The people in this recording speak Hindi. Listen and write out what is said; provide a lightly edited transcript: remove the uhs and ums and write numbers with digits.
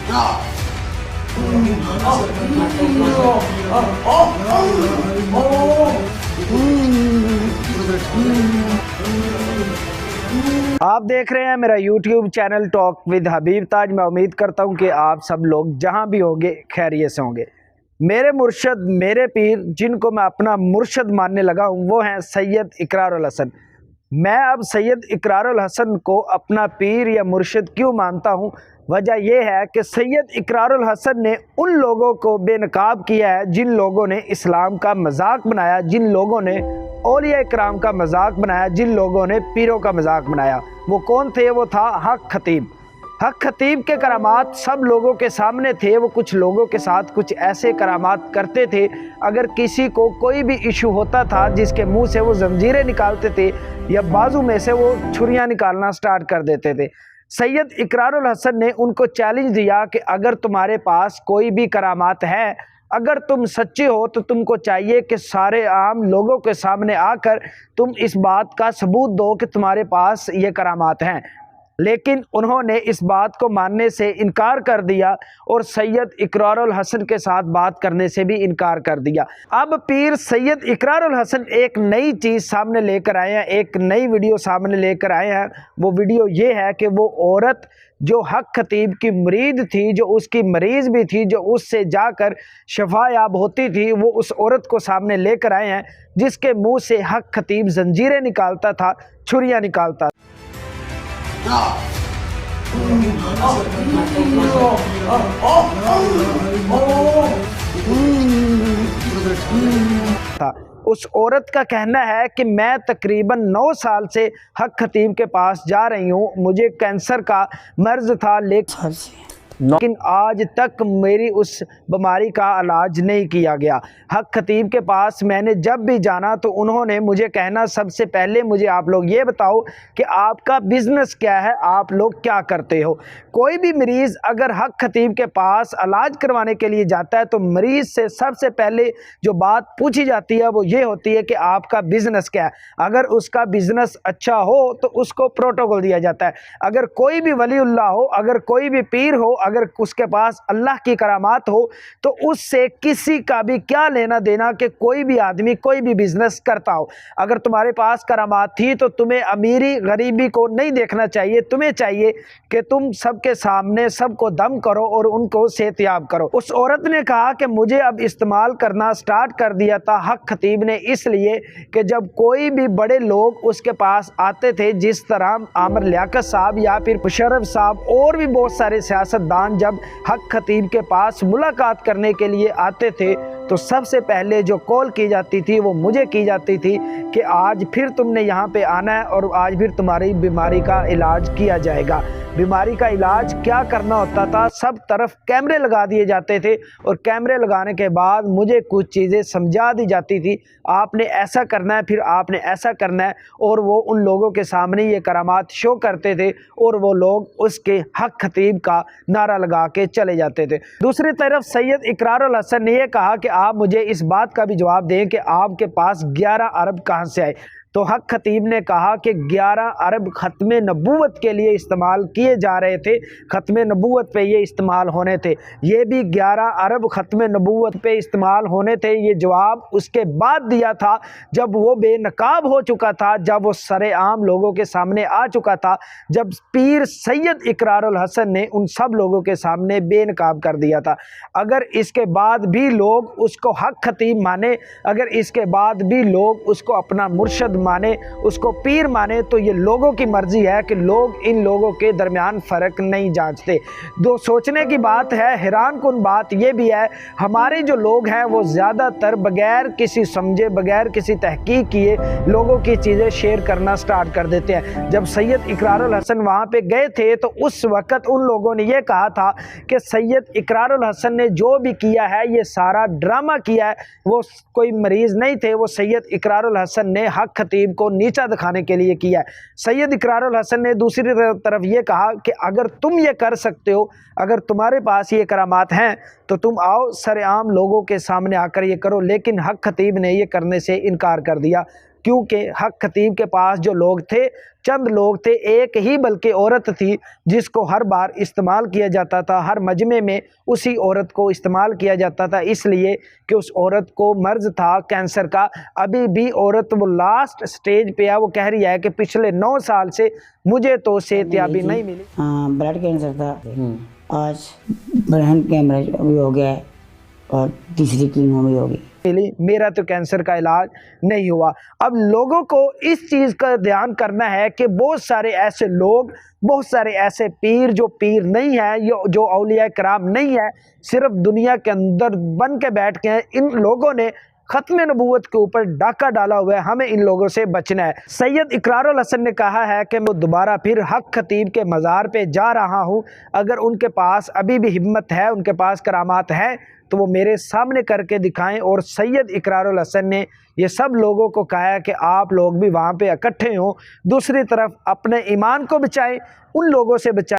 आप देख रहे हैं मेरा YouTube चैनल टॉक विद हबीब ताज। मैं उम्मीद करता हूं कि आप सब लोग जहां भी होंगे खैरियत से होंगे। मेरे मुर्शद, मेरे पीर, जिनको मैं अपना मुर्शद मानने लगा हूं, वो हैं सैयद इकरारुल हसन। मैं अब सैयद इकरारुल हसन को अपना पीर या मुर्शद क्यों मानता हूं? वजह यह है कि सैयद इकरारुल हसन ने उन लोगों को बेनकाब किया है जिन लोगों ने इस्लाम का मजाक बनाया, जिन लोगों ने औलिया इकराम का मजाक बनाया, जिन लोगों ने पीरों का मजाक बनाया। वो कौन थे? वो था हक खतीब। हक खतीब के करामात सब लोगों के सामने थे। वो कुछ लोगों के साथ कुछ ऐसे करामात करते थे, अगर किसी को कोई भी इशू होता था जिसके मुंह से वो जंजीरें निकालते थे या बाजू में से वो छुरियां निकालना स्टार्ट कर देते थे। सैयद इकरारुल हसन ने उनको चैलेंज दिया कि अगर तुम्हारे पास कोई भी करामात है, अगर तुम सच्चे हो, तो तुमको चाहिए कि सारे आम लोगों के सामने आकर तुम इस बात का सबूत दो कि तुम्हारे पास ये करामात हैं। लेकिन उन्होंने इस बात को मानने से इनकार कर दिया और सैयद इकरारुल हसन के साथ बात करने से भी इनकार कर दिया। अब पीर सैयद इकरारुल हसन एक नई चीज़ सामने लेकर आए हैं, एक नई वीडियो सामने लेकर आए हैं। वो वीडियो ये है कि वो औरत जो हक खतीब की मुरीद थी, जो उसकी मरीज़ भी थी, जो उससे जाकर शफायाब होती थी, वो उस औरत को सामने लेकर आए हैं जिसके मुँह से हक खतीब जंजीरें निकालता था, छुरियाँ निकालता था। उस औरत का कहना है कि मैं तकरीबन 9 साल से हक खतीब के पास जा रही हूँ, मुझे कैंसर का मर्ज था, लेकिन आज तक मेरी उस बीमारी का इलाज नहीं किया गया। हक खतीब के पास मैंने जब भी जाना तो उन्होंने मुझे कहना, सबसे पहले मुझे आप लोग ये बताओ कि आपका बिजनेस क्या है, आप लोग क्या करते हो। कोई भी मरीज़ अगर हक खतीब के पास इलाज करवाने के लिए जाता है तो मरीज़ से सबसे पहले जो बात पूछी जाती है वो ये होती है कि आपका बिजनेस क्या है। अगर उसका बिजनेस अच्छा हो तो उसको प्रोटोकॉल दिया जाता है। अगर कोई भी वलीउल्लाह हो, अगर कोई भी पीर हो, अगर उसके पास अल्लाह की करामात हो, तो उससे किसी का भी क्या लेना देना कि कोई भी आदमी कोई भी बिजनेस करता हो। अगर तुम्हारे पास करामात थी तो तुम्हें अमीरी गरीबी को नहीं देखना चाहिए, तुम्हें चाहिए कि तुम सबके सामने सबको दम करो और उनको सेहतयाब करो। उस औरत ने कहा कि मुझे अब इस्तेमाल करना स्टार्ट कर दिया था हक खतीब ने, इसलिए कि जब कोई भी बड़े लोग उसके पास आते थे, जिस तरह आमिर लियाकत साहब या फिर मुशर्रफ साहब और भी बहुत सारे सियासतदान जब हक खतीब के पास मुलाकात करने के लिए आते थे तो सबसे पहले जो कॉल की जाती थी वो मुझे की जाती थी कि आज फिर तुमने यहाँ पे आना है और आज फिर तुम्हारी बीमारी का इलाज किया जाएगा। बीमारी का इलाज क्या करना होता था, सब तरफ कैमरे लगा दिए जाते थे और कैमरे लगाने के बाद मुझे कुछ चीज़ें समझा दी जाती थी, आपने ऐसा करना है, फिर आपने ऐसा करना है, और वो उन लोगों के सामने ये करामात शो करते थे और वो लोग उसके हक खतीब का नारा लगा के चले जाते थे। दूसरी तरफ सैयद इकरारुल हसन ने यह कहा कि आप मुझे इस बात का भी जवाब दें कि आपके पास 11 अरब कहाँ से आए। तो हक खतीब ने कहा कि 11 अरब ख़त्म नबूवत के लिए इस्तेमाल किए जा रहे थे, ख़त्म नबूवत पे ये इस्तेमाल होने थे। ये भी 11 अरब ख़त्म नबूवत पे इस्तेमाल होने थे। ये जवाब उसके बाद दिया था जब वो बेनकाब हो चुका था, जब वो सरेआम लोगों के सामने आ चुका था, जब पीर सैयद इकरारुल हसन ने उन सब लोगों के सामने बेनकाब कर दिया था। अगर इसके बाद भी लोग उसको हक खतीब माने, अगर इसके बाद भी लोग उसको अपना मुर्शद माने, उसको पीर माने, तो ये लोगों की मर्जी है कि लोग इन लोगों के दरमियान फ़र्क नहीं जांचते। दो सोचने की बात है, हैरान कुन बात यह भी है, हमारे जो लोग हैं वो ज़्यादातर बगैर किसी समझे, बगैर किसी तहकीक किए लोगों की चीज़ें शेयर करना स्टार्ट कर देते हैं। जब सैयद इकरारुल हसन वहाँ पे गए थे तो उस वक़्त उन लोगों ने यह कहा था कि सैयद इकरारुल हसन ने जो भी किया है ये सारा ड्रामा किया है, वो कोई मरीज़ नहीं थे, वो सैयद इकरारुल हसन ने हक खतीब को नीचा दिखाने के लिए किया है। सैयद इकरारुल हसन ने दूसरी तरफ ये कहा कि अगर तुम ये कर सकते हो, अगर तुम्हारे पास ये करामात हैं तो तुम आओ सरेआम लोगों के सामने आकर ये करो, लेकिन हक खतीब ने ये करने से इनकार कर दिया। क्योंकि हक खतीब के पास जो लोग थे, चंद लोग थे, एक ही बल्कि औरत थी जिसको हर बार इस्तेमाल किया जाता था, हर मजमे में उसी औरत को इस्तेमाल किया जाता था, इसलिए कि उस औरत को मर्ज़ था कैंसर का। अभी भी औरत वो लास्ट स्टेज पे है, वो कह रही है कि पिछले 9 साल से मुझे तो सेहतयाबी नहीं मिली। हाँ, ब्लड कैंसर था। आज ब्रेन कैमरेज भी हो गया है और तीसरी कीमो भी होगी। मेरा तो कैंसर का इलाज नहीं हुआ। अब लोगों को इस चीज़ का ध्यान करना है कि बहुत सारे ऐसे लोग, बहुत सारे ऐसे पीर जो पीर नहीं है, जो औलिया कराम नहीं है, सिर्फ दुनिया के अंदर बन के बैठ के हैं, इन लोगों ने खत्म नबूवत के ऊपर डाका डाला हुआ है। हमें इन लोगों से बचना है। सैयद इकरारुल हसन ने कहा है कि मैं दोबारा फिर हक खतीब के मज़ार पे जा रहा हूँ। अगर उनके पास अभी भी हिम्मत है, उनके पास करामात हैं, तो वो मेरे सामने करके दिखाएं। और सैयद इकरारुल हसन ने ये सब लोगों को कहा है कि आप लोग भी वहाँ पे इकट्ठे हों, दूसरी तरफ अपने ईमान को बचाएं, उन लोगों से बचाएं